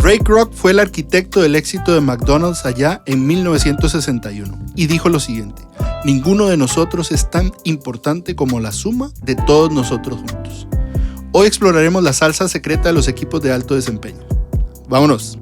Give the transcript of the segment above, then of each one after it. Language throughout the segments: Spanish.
Ray Kroc fue el arquitecto del éxito de McDonald's allá en 1961 y dijo lo siguiente: ninguno de nosotros es tan importante como la suma de todos nosotros juntos. Hoy exploraremos la salsa secreta de los equipos de alto desempeño. ¡Vámonos!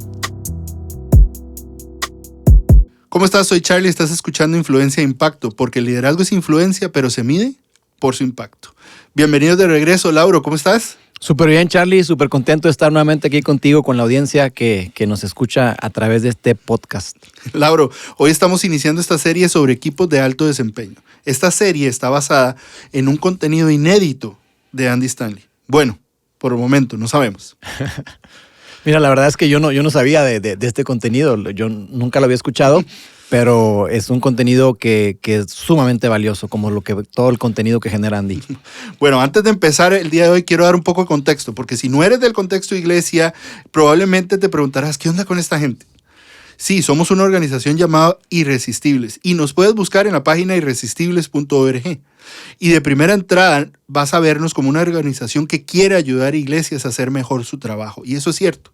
¿Cómo estás? Soy Charlie, estás escuchando Influencia e Impacto, porque el liderazgo es influencia, pero se mide por su impacto. Bienvenidos de regreso, Lauro, ¿cómo estás? Súper bien, Charlie, súper contento de estar nuevamente aquí contigo, con la audiencia que nos escucha a través de este podcast. Lauro, hoy estamos iniciando esta serie sobre equipos de alto desempeño. Esta serie está basada en un contenido inédito de Andy Stanley. Bueno, por el momento, no sabemos. Mira, la verdad es que yo no sabía de este contenido, yo nunca lo había escuchado, pero es un contenido que es sumamente valioso, como todo el contenido que genera Andy. Bueno, antes de empezar el día de hoy quiero dar un poco de contexto, porque si no eres del contexto iglesia, probablemente te preguntarás, ¿qué onda con esta gente? Sí, somos una organización llamada Irresistibles y nos puedes buscar en la página irresistibles.org. Y de primera entrada vas a vernos como una organización que quiere ayudar a iglesias a hacer mejor su trabajo. Y eso es cierto.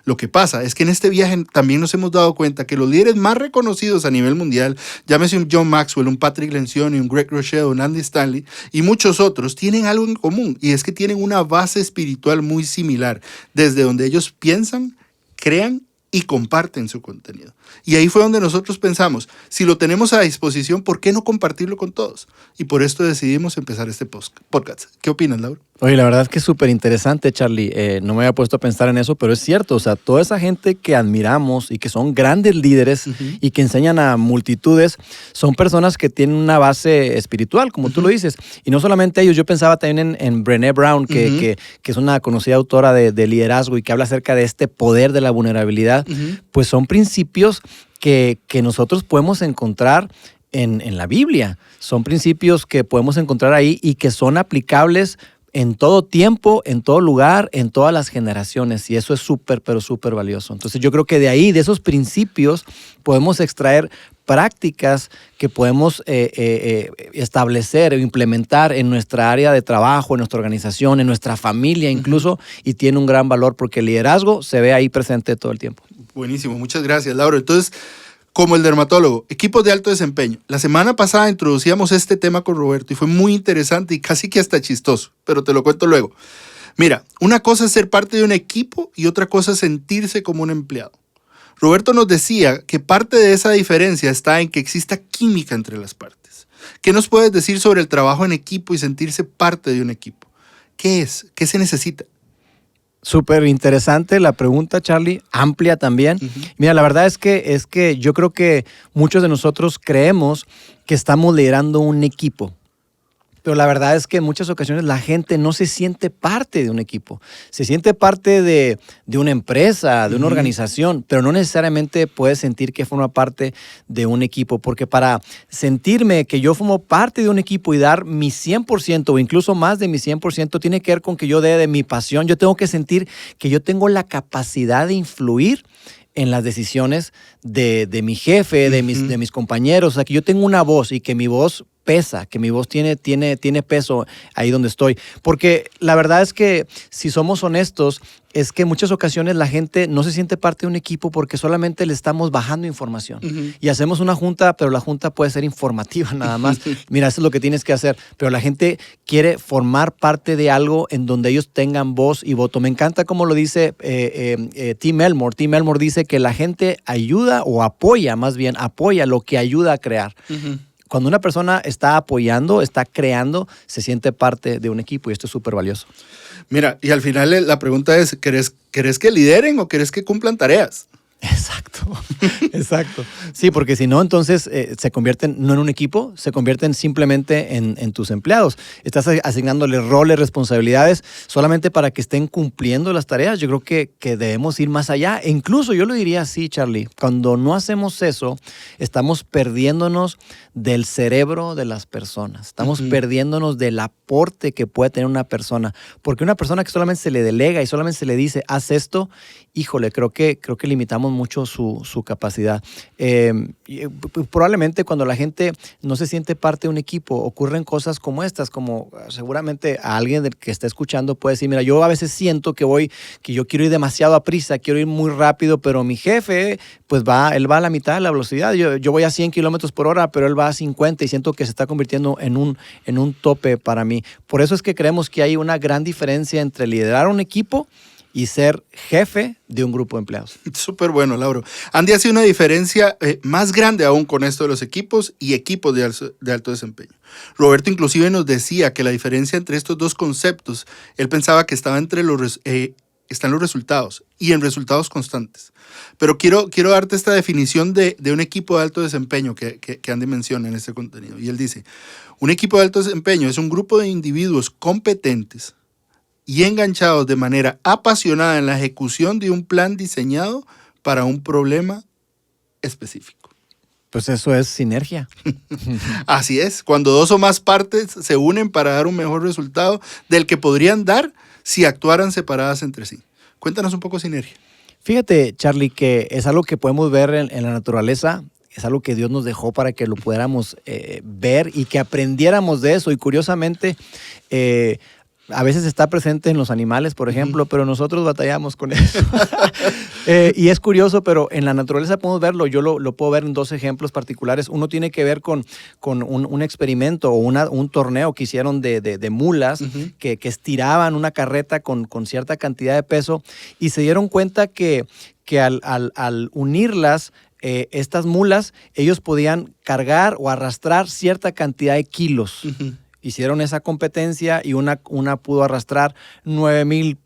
Lo que pasa es que en este viaje también nos hemos dado cuenta que los líderes más reconocidos a nivel mundial, llámese un John Maxwell, un Patrick Lencioni, un Greg Rochelle, un Andy Stanley y muchos otros, tienen algo en común y es que tienen una base espiritual muy similar, desde donde ellos piensan, crean y comparten su contenido. Y ahí fue donde nosotros pensamos, si lo tenemos a disposición, ¿por qué no compartirlo con todos? Y por esto decidimos empezar este podcast. ¿Qué opinas, Laura? Oye, la verdad es que es súper interesante, Charlie. No me había puesto a pensar en eso, pero es cierto. O sea, toda esa gente que admiramos y que son grandes líderes y que enseñan a multitudes, son personas que tienen una base espiritual, como tú lo dices. Y no solamente ellos, yo pensaba también en Brené Brown, que es una conocida autora de liderazgo y que habla acerca de este poder de la vulnerabilidad. Pues son principios que nosotros podemos encontrar en la Biblia. Son principios que podemos encontrar ahí y que son aplicables en todo tiempo, en todo lugar, en todas las generaciones. Y eso es súper, pero súper valioso. Entonces yo creo que de ahí, de esos principios, podemos extraer prácticas que podemos establecer o implementar en nuestra área de trabajo, en nuestra organización, en nuestra familia incluso, y tiene un gran valor porque el liderazgo se ve ahí presente todo el tiempo. Buenísimo, muchas gracias, Laura. Entonces, como el dermatólogo, equipos de alto desempeño. La semana pasada introducíamos este tema con Roberto y fue muy interesante y casi que hasta chistoso, pero te lo cuento luego. Mira, una cosa es ser parte de un equipo y otra cosa es sentirse como un empleado. Roberto nos decía que parte de esa diferencia está en que exista química entre las partes. ¿Qué nos puedes decir sobre el trabajo en equipo y sentirse parte de un equipo? ¿Qué es? ¿Qué se necesita? Súper interesante la pregunta, Charlie, amplia también. Mira, la verdad es que yo creo que muchos de nosotros creemos que estamos liderando un equipo. Pero la verdad es que en muchas ocasiones la gente no se siente parte de un equipo. Se siente parte de una empresa, de una organización, pero no necesariamente puede sentir que forma parte de un equipo. Porque para sentirme que yo formo parte de un equipo y dar mi 100% o incluso más de mi 100%, tiene que ver con que yo dé de mi pasión. Yo tengo que sentir que yo tengo la capacidad de influir en las decisiones de mi jefe, de mis compañeros. O sea, que yo tengo una voz y que mi voz pesa, que mi voz tiene peso ahí donde estoy. Porque la verdad es que si somos honestos, es que en muchas ocasiones la gente no se siente parte de un equipo porque solamente le estamos bajando información. Y hacemos una junta, pero la junta puede ser informativa nada más. Mira, eso es lo que tienes que hacer. Pero la gente quiere formar parte de algo en donde ellos tengan voz y voto. Me encanta cómo lo dice Tim Elmore. Tim Elmore dice que la gente ayuda o apoya, más bien apoya lo que ayuda a crear. Cuando una persona está apoyando, está creando, se siente parte de un equipo y esto es súper valioso. Mira, y al final la pregunta es, ¿querés que lideren o querés que cumplan tareas? Exacto. Sí, porque si no, entonces se convierten no en un equipo, se convierten simplemente en tus empleados. Estás asignándoles roles, responsabilidades solamente para que estén cumpliendo las tareas. Yo creo que debemos ir más allá. E incluso yo lo diría así, Charlie, cuando no hacemos eso, estamos perdiéndonos del cerebro de las personas. Estamos perdiéndonos del aporte que puede tener una persona. Porque una persona que solamente se le delega y solamente se le dice, haz esto, híjole, creo que limitamos mucho su capacidad. Probablemente cuando la gente no se siente parte de un equipo, ocurren cosas como estas, como seguramente a alguien que está escuchando puede decir, mira, yo a veces siento que yo quiero ir demasiado a prisa, quiero ir muy rápido, pero mi jefe, pues él va a la mitad de la velocidad. Yo voy a 100 kilómetros por hora, pero él va a 50 y siento que se está convirtiendo en un tope para mí. Por eso es que creemos que hay una gran diferencia entre liderar un equipo y ser jefe de un grupo de empleados. Súper bueno, Lauro. Andy hace una diferencia más grande aún con esto de los equipos y equipos de alto desempeño. Roberto inclusive nos decía que la diferencia entre estos dos conceptos, él pensaba que estaba están los resultados y en resultados constantes. Pero quiero darte esta definición de un equipo de alto desempeño que Andy menciona en este contenido. Y él dice, un equipo de alto desempeño es un grupo de individuos competentes y enganchados de manera apasionada en la ejecución de un plan diseñado para un problema específico. Pues eso es sinergia. Así es, cuando dos o más partes se unen para dar un mejor resultado del que podrían dar si actuaran separadas entre sí. Cuéntanos un poco de sinergia. Fíjate, Charlie, que es algo que podemos ver en la naturaleza, es algo que Dios nos dejó para que lo pudiéramos ver y que aprendiéramos de eso. Y curiosamente, a veces está presente en los animales, por ejemplo, pero nosotros batallamos con eso. Y es curioso, pero en la naturaleza podemos verlo. Yo lo puedo ver en dos ejemplos particulares. Uno tiene que ver con un experimento o un torneo que hicieron de mulas que estiraban una carreta con cierta cantidad de peso y se dieron cuenta que al unirlas, estas mulas, ellos podían cargar o arrastrar cierta cantidad de kilos. Hicieron esa competencia y una pudo arrastrar 9,000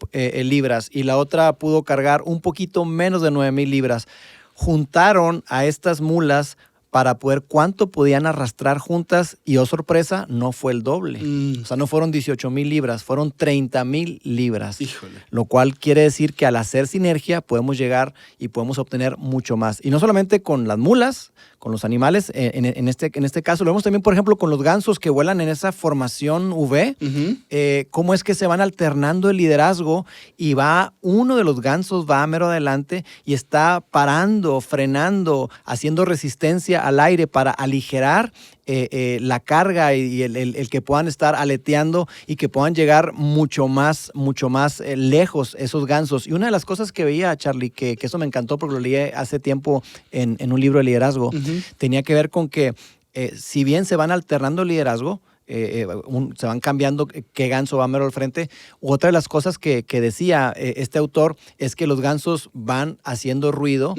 libras y la otra pudo cargar un poquito menos de 9,000 libras. Juntaron a estas mulas para poder cuánto podían arrastrar juntas y, oh sorpresa, no fue el doble. O sea, no fueron 18,000 libras, fueron 30,000 libras. Híjole. Lo cual quiere decir que al hacer sinergia podemos llegar y podemos obtener mucho más. Y no solamente con las mulas, con los animales, en este caso lo vemos también, por ejemplo, con los gansos que vuelan en esa formación V, cómo es que se van alternando el liderazgo y uno de los gansos va mero adelante y está parando, frenando, haciendo resistencia al aire para aligerar la carga y el que puedan estar aleteando y que puedan llegar mucho más lejos esos gansos. Y una de las cosas que veía, Charlie, que eso me encantó porque lo leí hace tiempo en un libro de liderazgo, tenía que ver con que si bien se van alternando el liderazgo, se van cambiando qué ganso va mero al frente. Otra de las cosas que decía este autor es que los gansos van haciendo ruido,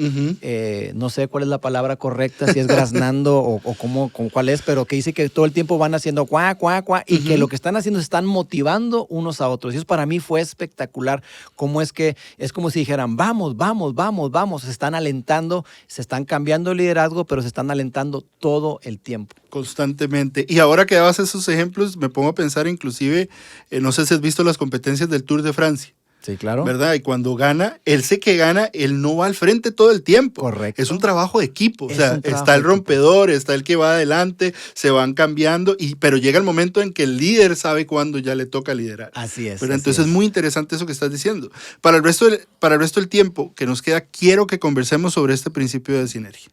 no sé cuál es la palabra correcta, si es graznando o cuál es, pero que dice que todo el tiempo van haciendo cuá, cuá, cuá, y que lo que están haciendo se están motivando unos a otros. Y eso para mí fue espectacular, cómo es que es como si dijeran, vamos, vamos, vamos, vamos, se están alentando, se están cambiando el liderazgo, pero se están alentando todo el tiempo. Constantemente. Y ahora que dabas esos ejemplos, me pongo a pensar inclusive, no sé si has visto las competencias del Tour de Francia. Sí, claro. ¿Verdad? Y cuando gana, él sé que gana, él no va al frente todo el tiempo. Correcto. Es un trabajo de equipo. O sea, está el rompedor, está el que va adelante, se van cambiando, pero llega el momento en que el líder sabe cuándo ya le toca liderar. Así es. Pero entonces es muy interesante eso que estás diciendo. Para el resto del tiempo que nos queda, quiero que conversemos sobre este principio de sinergia.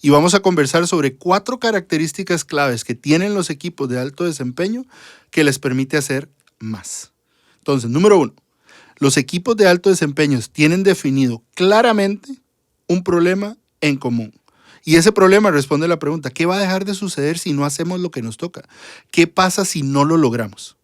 Y vamos a conversar sobre 4 características claves que tienen los equipos de alto desempeño que les permite hacer más. Entonces, número 1, los equipos de alto desempeño tienen definido claramente un problema en común. Y ese problema responde a la pregunta, ¿qué va a dejar de suceder si no hacemos lo que nos toca? ¿Qué pasa si no lo logramos?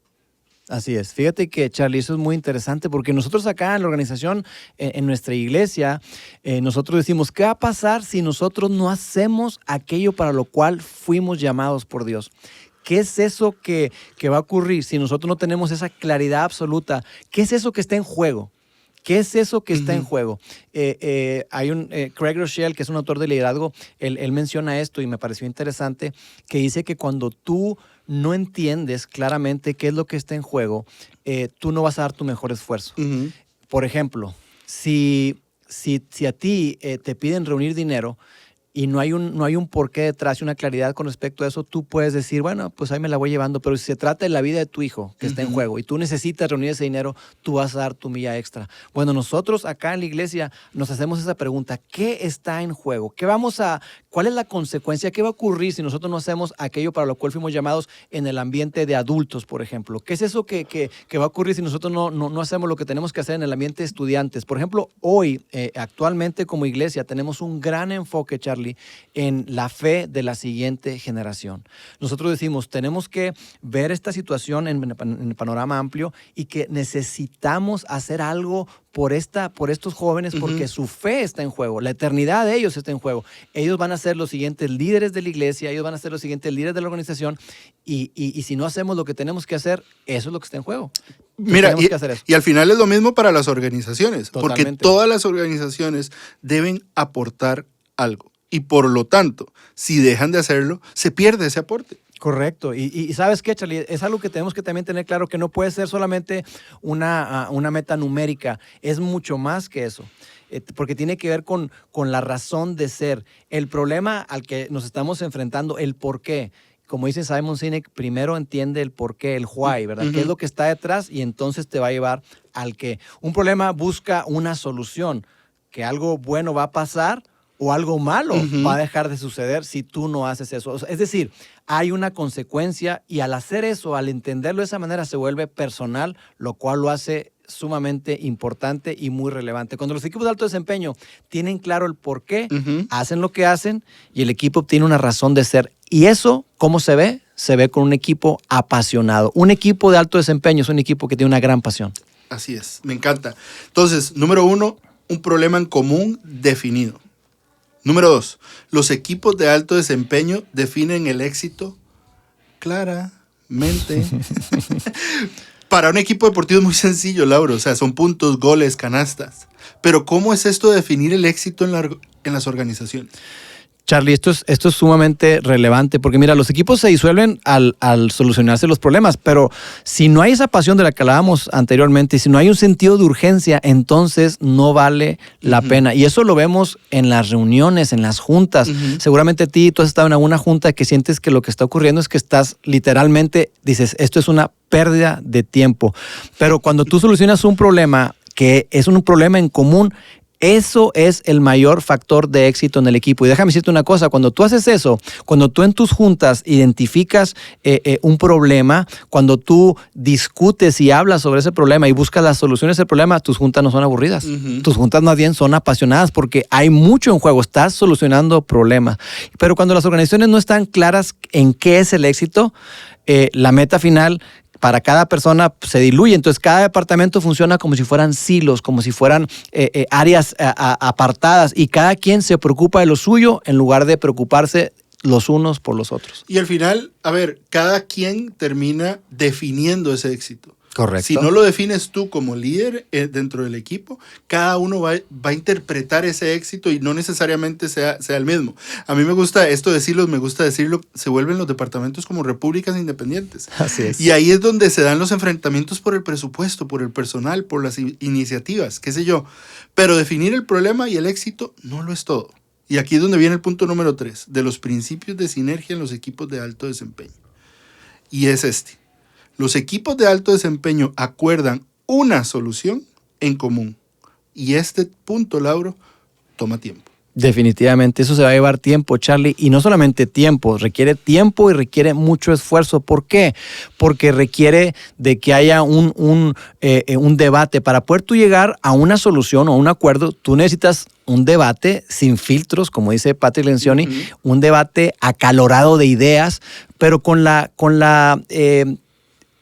Así es. Fíjate que, Charlie, eso es muy interesante porque nosotros acá en la organización, en nuestra iglesia, nosotros decimos, ¿qué va a pasar si nosotros no hacemos aquello para lo cual fuimos llamados por Dios? ¿Qué es eso que va a ocurrir si nosotros no tenemos esa claridad absoluta? ¿Qué es eso que está en juego? ¿Qué es eso que está en juego? Hay Craig Rochelle, que es un autor de liderazgo, él menciona esto y me pareció interesante, que dice que cuando tú no entiendes claramente qué es lo que está en juego, tú no vas a dar tu mejor esfuerzo. Por ejemplo, si a ti te piden reunir dinero, y no hay un porqué detrás y una claridad con respecto a eso, tú puedes decir, bueno, pues ahí me la voy llevando, pero si se trata de la vida de tu hijo que está en juego y tú necesitas reunir ese dinero, tú vas a dar tu milla extra. Bueno, nosotros acá en la iglesia nos hacemos esa pregunta, ¿qué está en juego? ¿Cuál es la consecuencia? ¿Qué va a ocurrir si nosotros no hacemos aquello para lo cual fuimos llamados en el ambiente de adultos, por ejemplo? ¿Qué es eso que va a ocurrir si nosotros no hacemos lo que tenemos que hacer en el ambiente de estudiantes? Por ejemplo, hoy, actualmente como iglesia, tenemos un gran enfoque, Charlie, en la fe de la siguiente generación. Nosotros decimos, tenemos que ver esta situación en el panorama amplio y que necesitamos hacer algo por estos jóvenes porque su fe está en juego, la eternidad de ellos está en juego. Ellos van a ser los siguientes líderes de la iglesia, ellos van a ser los siguientes líderes de la organización y si no hacemos lo que tenemos que hacer, eso es lo que está en juego. Mira, y al final es lo mismo para las organizaciones, Totalmente. porque todas las organizaciones deben aportar algo. Y por lo tanto, si dejan de hacerlo, se pierde ese aporte. Correcto. Y ¿sabes qué, Charlie? Es algo que tenemos que también tener claro, que no puede ser solamente una meta numérica. Es mucho más que eso. Porque tiene que ver con la razón de ser. El problema al que nos estamos enfrentando, el por qué. Como dice Simon Sinek, primero entiende el por qué, el why, ¿verdad? ¿Qué es lo que está detrás? Y entonces te va a llevar al qué. Un problema busca una solución. Que algo bueno va a pasar o algo malo va a dejar de suceder si tú no haces eso. Es decir, hay una consecuencia y al hacer eso, al entenderlo de esa manera, se vuelve personal, lo cual lo hace sumamente importante y muy relevante. Cuando los equipos de alto desempeño tienen claro el por qué, hacen lo que hacen y el equipo obtiene una razón de ser. Y eso, ¿cómo se ve? Se ve con un equipo apasionado. Un equipo de alto desempeño es un equipo que tiene una gran pasión. Así es, me encanta. Entonces, número 1, un problema en común definido. Número 2, los equipos de alto desempeño definen el éxito claramente. Para un equipo deportivo es muy sencillo, Lauro. O sea, son puntos, goles, canastas. Pero ¿cómo es esto de definir el éxito en las organizaciones? Charlie, esto es sumamente relevante porque mira, los equipos se disuelven al solucionarse los problemas, pero si no hay esa pasión de la que hablábamos anteriormente, si no hay un sentido de urgencia, entonces no vale la pena. Y eso lo vemos en las reuniones, en las juntas. Seguramente tú has estado en alguna junta que sientes que lo que está ocurriendo es que estás literalmente, dices, esto es una pérdida de tiempo. Pero cuando tú solucionas un problema que es un problema en común, eso es el mayor factor de éxito en el equipo. Y déjame decirte una cosa, cuando tú haces eso, cuando tú en tus juntas identificas un problema, cuando tú discutes y hablas sobre ese problema y buscas las soluciones del problema, tus juntas no son aburridas. Tus juntas más bien son apasionadas porque hay mucho en juego, estás solucionando problemas. Pero cuando las organizaciones no están claras en qué es el éxito, la meta final para cada persona se diluye. Entonces, cada departamento funciona como si fueran silos, como si fueran áreas apartadas y cada quien se preocupa de lo suyo en lugar de preocuparse los unos por los otros. Y al final, a ver, cada quien termina definiendo ese éxito. Correcto. Si no lo defines tú como líder dentro del equipo, cada uno va a interpretar ese éxito y no necesariamente sea el mismo. A mí me gusta decirlo, se vuelven los departamentos como repúblicas independientes. Así es. Y ahí es donde se dan los enfrentamientos por el presupuesto, por el personal, por las iniciativas, qué sé yo. Pero definir el problema y el éxito no lo es todo. Y aquí es donde viene el punto número 3, de los principios de sinergia en los equipos de alto desempeño. Y es este. Los equipos de alto desempeño acuerdan una solución en común. Y este punto, Lauro, toma tiempo. Definitivamente, eso se va a llevar tiempo, Charlie, y no solamente tiempo y requiere mucho esfuerzo. ¿Por qué? Porque requiere de que haya un debate. Para poder tú llegar a una solución o un acuerdo, tú necesitas un debate sin filtros, como dice Patrick Lencioni, un debate acalorado de ideas, pero con la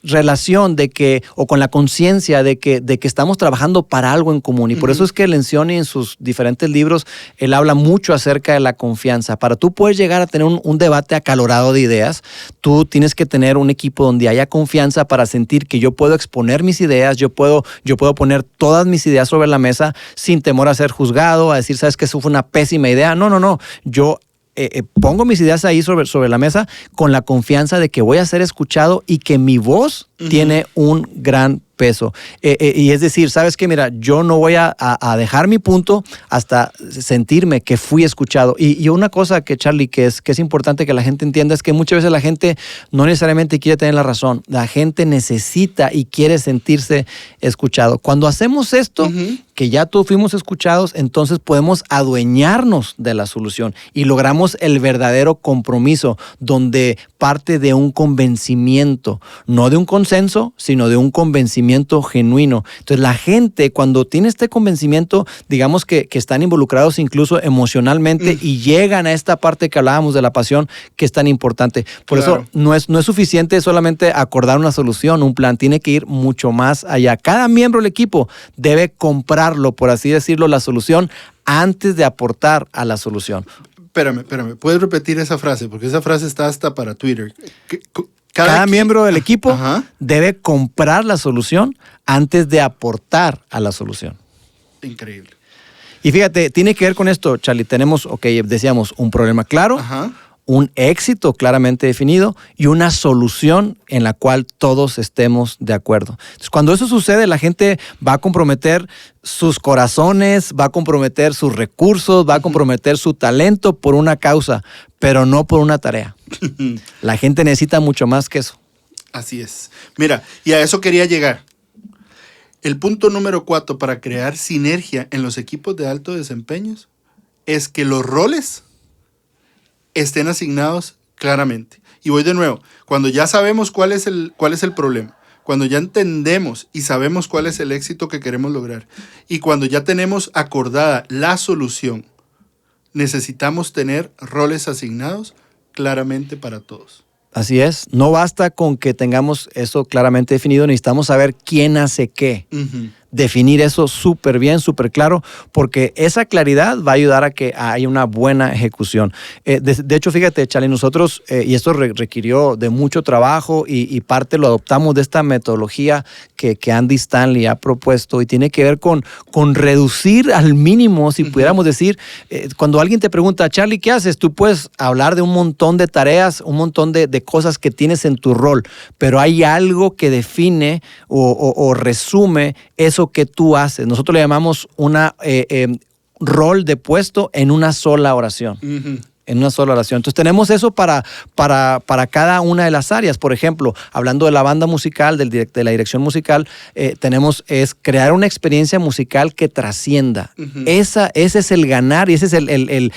relación de que, o con la conciencia de que estamos trabajando para algo en común. Y por eso es que Lencioni en sus diferentes libros, él habla mucho acerca de la confianza. Para tú poder llegar a tener un debate acalorado de ideas, tú tienes que tener un equipo donde haya confianza para sentir que yo puedo exponer mis ideas, yo puedo poner todas mis ideas sobre la mesa sin temor a ser juzgado, a decir, ¿sabes qué? Eso fue una pésima idea. No. Yo pongo mis ideas ahí sobre la mesa con la confianza de que voy a ser escuchado y que mi voz tiene un gran peso. Y es decir, ¿sabes qué? Mira, yo no voy a dejar mi punto hasta sentirme que fui escuchado. Y una cosa que, Charlie, que es importante que la gente entienda es que muchas veces la gente no necesariamente quiere tener la razón. La gente necesita y quiere sentirse escuchado. Cuando hacemos esto, que ya todos fuimos escuchados, entonces podemos adueñarnos de la solución y logramos el verdadero compromiso, donde parte de un convencimiento, no de un consenso, sino de un convencimiento genuino. Entonces la gente, cuando tiene este convencimiento, digamos que están involucrados incluso emocionalmente y llegan a esta parte que hablábamos de la pasión, que es tan importante. Por eso no es suficiente solamente acordar una solución, un plan, tiene que ir mucho más allá. Cada miembro del equipo debe comprarlo, por así decirlo, la solución antes de aportar a la solución. Espérame. ¿Puedes repetir esa frase? Porque esa frase está hasta para Twitter. Cada miembro del equipo debe comprar la solución antes de aportar a la solución. Increíble. Y fíjate, tiene que ver con esto, Charlie. Tenemos, decíamos, un problema claro, un éxito claramente definido y una solución en la cual todos estemos de acuerdo. Entonces, cuando eso sucede, la gente va a comprometer sus corazones, va a comprometer sus recursos, va a comprometer su talento por una causa, pero no por una tarea. La gente necesita mucho más que eso. Así es. Mira, y a eso quería llegar. El punto número 4 para crear sinergia en los equipos de alto desempeño es que los roles estén asignados claramente. Y voy de nuevo, cuando ya sabemos cuál es el problema, cuando ya entendemos y sabemos cuál es el éxito que queremos lograr, y cuando ya tenemos acordada la solución, necesitamos tener roles asignados claramente para todos. Así es, no basta con que tengamos eso claramente definido, necesitamos saber quién hace qué. Definir eso súper bien, súper claro, porque esa claridad va a ayudar a que haya una buena ejecución. De hecho, fíjate, Charlie, nosotros, y esto requirió de mucho trabajo y parte lo adoptamos de esta metodología que Andy Stanley ha propuesto y tiene que ver con reducir al mínimo, si pudiéramos decir, cuando alguien te pregunta, Charlie, ¿qué haces? Tú puedes hablar de un montón de tareas, un montón de cosas que tienes en tu rol, pero hay algo que define o resume eso que tú haces. Nosotros le llamamos una rol de puesto en una sola oración. En una sola oración. Entonces tenemos eso para cada una de las áreas. Por ejemplo, hablando de la banda musical, de la dirección musical, tenemos es crear una experiencia musical que trascienda. Ese es el ganar y esa es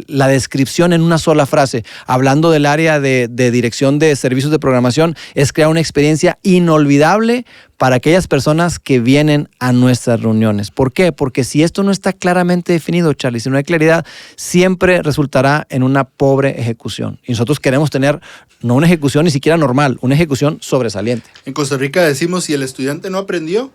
la descripción en una sola frase. Hablando del área de dirección de servicios de programación, es crear una experiencia inolvidable para aquellas personas que vienen a nuestras reuniones. ¿Por qué? Porque si esto no está claramente definido, Charlie, si no hay claridad, siempre resultará en una pobre ejecución. Y nosotros queremos tener no una ejecución ni siquiera normal, una ejecución sobresaliente. En Costa Rica decimos, si el estudiante no aprendió,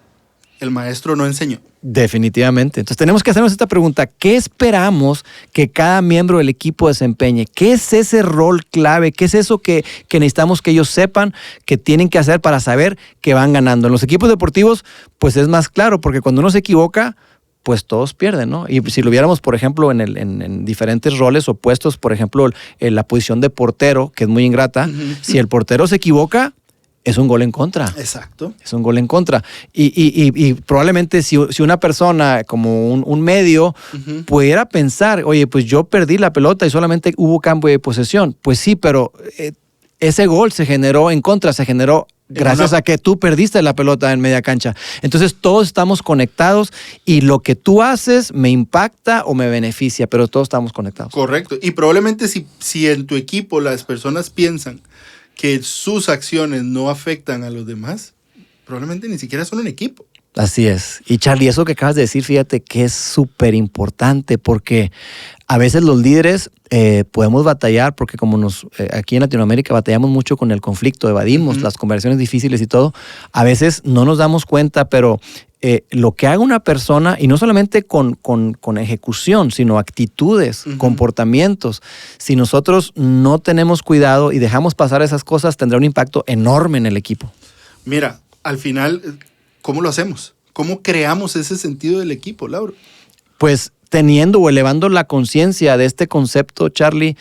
el maestro no enseñó. Definitivamente. Entonces tenemos que hacernos esta pregunta. ¿Qué esperamos que cada miembro del equipo desempeñe? ¿Qué es ese rol clave? ¿Qué es eso que necesitamos que ellos sepan que tienen que hacer para saber que van ganando? En los equipos deportivos, pues es más claro, porque cuando uno se equivoca, pues todos pierden, ¿no? Y si lo viéramos, por ejemplo, en diferentes roles o puestos, por ejemplo, en la posición de portero, que es muy ingrata, si el portero se equivoca, es un gol en contra. Exacto. Es un gol en contra. Y probablemente si una persona como un medio pudiera pensar, oye, pues yo perdí la pelota y solamente hubo cambio de posesión. Pues sí, pero ese gol se generó en contra, se generó gracias a que tú perdiste la pelota en media cancha. Entonces todos estamos conectados y lo que tú haces me impacta o me beneficia, pero todos estamos conectados. Correcto. Y probablemente si en tu equipo las personas piensan que sus acciones no afectan a los demás, probablemente ni siquiera son un equipo. Así es. Y Charlie, eso que acabas de decir, fíjate que es súper importante porque a veces los líderes podemos batallar porque como aquí en Latinoamérica batallamos mucho con el conflicto, evadimos las conversaciones difíciles y todo. A veces no nos damos cuenta, pero lo que haga una persona, y no solamente con ejecución, sino actitudes, comportamientos, si nosotros no tenemos cuidado y dejamos pasar esas cosas, tendrá un impacto enorme en el equipo. Mira, al final, ¿cómo lo hacemos? ¿Cómo creamos ese sentido del equipo, Lauro? Pues teniendo o elevando la conciencia de este concepto, Charlie,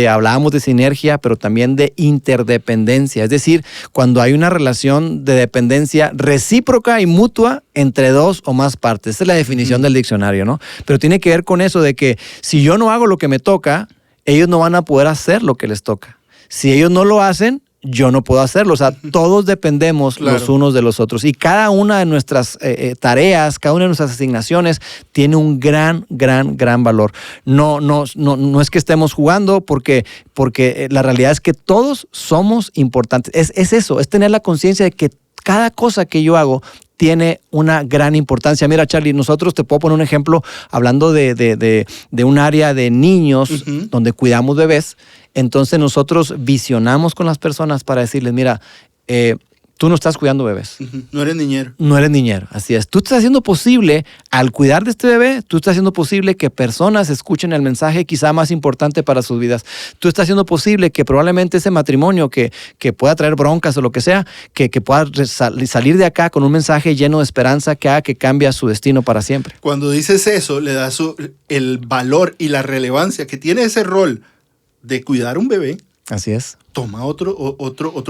hablábamos de sinergia, pero también de interdependencia. Es decir, cuando hay una relación de dependencia recíproca y mutua entre dos o más partes. Esa es la definición del diccionario, ¿no? Pero tiene que ver con eso de que si yo no hago lo que me toca, ellos no van a poder hacer lo que les toca. Si ellos no lo hacen, yo no puedo hacerlo. O sea, todos dependemos los unos de los otros. Y cada una de nuestras tareas, cada una de nuestras asignaciones tiene un gran valor. No es que estemos jugando porque la realidad es que todos somos importantes. Es eso, es tener la conciencia de que cada cosa que yo hago tiene una gran importancia. Mira, Charlie, nosotros te puedo poner un ejemplo hablando de un área de niños donde cuidamos bebés. Entonces nosotros visionamos con las personas para decirles, mira, tú no estás cuidando bebés. No eres niñero. No eres niñero, así es. Tú estás haciendo posible, al cuidar de este bebé, tú estás haciendo posible que personas escuchen el mensaje quizá más importante para sus vidas. Tú estás haciendo posible que probablemente ese matrimonio que pueda traer broncas o lo que sea, que pueda salir de acá con un mensaje lleno de esperanza que haga que cambie su destino para siempre. Cuando dices eso, le das el valor y la relevancia que tiene ese rol de cuidar un bebé. Así es. Toma otro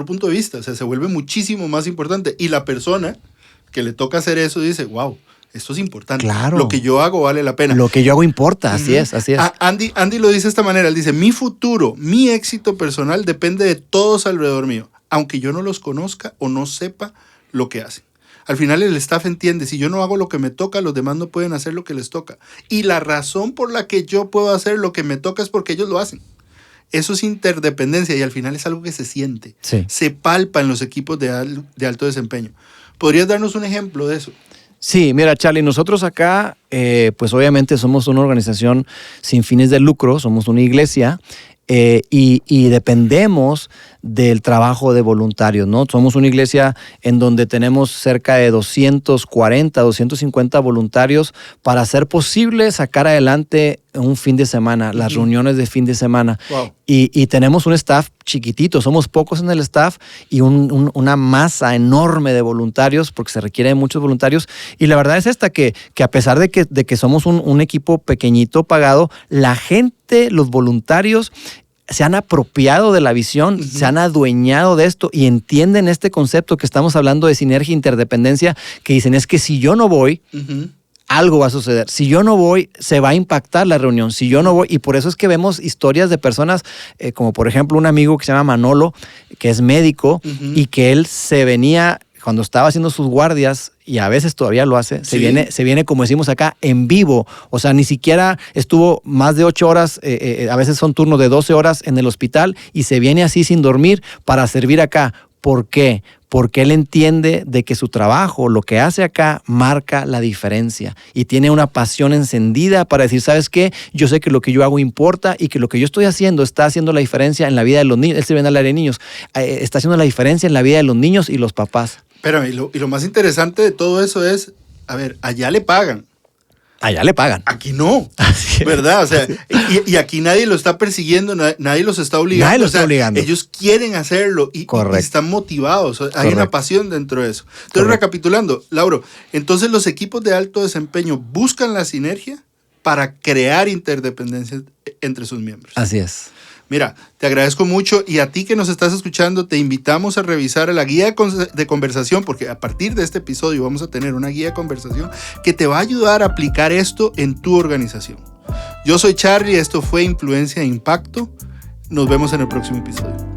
punto de vista, o sea, se vuelve muchísimo más importante. Y la persona que le toca hacer eso dice, wow, esto es importante. Claro. Lo que yo hago vale la pena. Lo que yo hago importa, así es. Andy lo dice de esta manera, él dice, mi futuro, mi éxito personal depende de todos alrededor mío, aunque yo no los conozca o no sepa lo que hacen. Al final el staff entiende, si yo no hago lo que me toca, los demás no pueden hacer lo que les toca. Y la razón por la que yo puedo hacer lo que me toca es porque ellos lo hacen. Eso es interdependencia y al final es algo que se siente, se palpa en los equipos de alto desempeño. ¿Podrías darnos un ejemplo de eso? Sí, mira, Charlie, nosotros acá, pues obviamente somos una organización sin fines de lucro, somos una iglesia y dependemos del trabajo de voluntarios, ¿no? Somos una iglesia en donde tenemos cerca de 240, 250 voluntarios para hacer posible sacar adelante un fin de semana, las reuniones de fin de semana. Wow. Y tenemos un staff chiquitito, somos pocos en el staff y una masa enorme de voluntarios porque se requieren muchos voluntarios. Y la verdad es esta, que a pesar de que somos un equipo pequeñito pagado, la gente, los voluntarios, se han apropiado de la visión, se han adueñado de esto y entienden este concepto que estamos hablando de sinergia e interdependencia, que dicen es que si yo no voy, algo va a suceder. Si yo no voy, se va a impactar la reunión. Si yo no voy, y por eso es que vemos historias de personas, como por ejemplo un amigo que se llama Manolo, que es médico y que él se venía, cuando estaba haciendo sus guardias, y a veces todavía lo hace, se viene, como decimos acá, en vivo. O sea, ni siquiera estuvo más de 8 horas, a veces son turnos de 12 horas en el hospital, y se viene así sin dormir para servir acá. ¿Por qué? Porque él entiende de que su trabajo, lo que hace acá, marca la diferencia y tiene una pasión encendida para decir, ¿sabes qué? Yo sé que lo que yo hago importa y que lo que yo estoy haciendo está haciendo la diferencia en la vida de los niños. Él se viene al área de niños. Está haciendo la diferencia en la vida de los niños y los papás. Pero y lo más interesante de todo eso es, a ver, allá le pagan. Allá le pagan. Aquí no, ¿verdad? O sea, y aquí nadie lo está persiguiendo, nadie los está obligando. Nadie los está obligando. Ellos quieren hacerlo y están motivados. Hay una pasión dentro de eso. Entonces, recapitulando, Lauro, entonces los equipos de alto desempeño buscan la sinergia para crear interdependencia entre sus miembros. Así es. Mira, te agradezco mucho y a ti que nos estás escuchando te invitamos a revisar la guía de conversación, porque a partir de este episodio vamos a tener una guía de conversación que te va a ayudar a aplicar esto en tu organización. Yo soy Charlie, esto fue Influencia e Impacto. Nos vemos en el próximo episodio.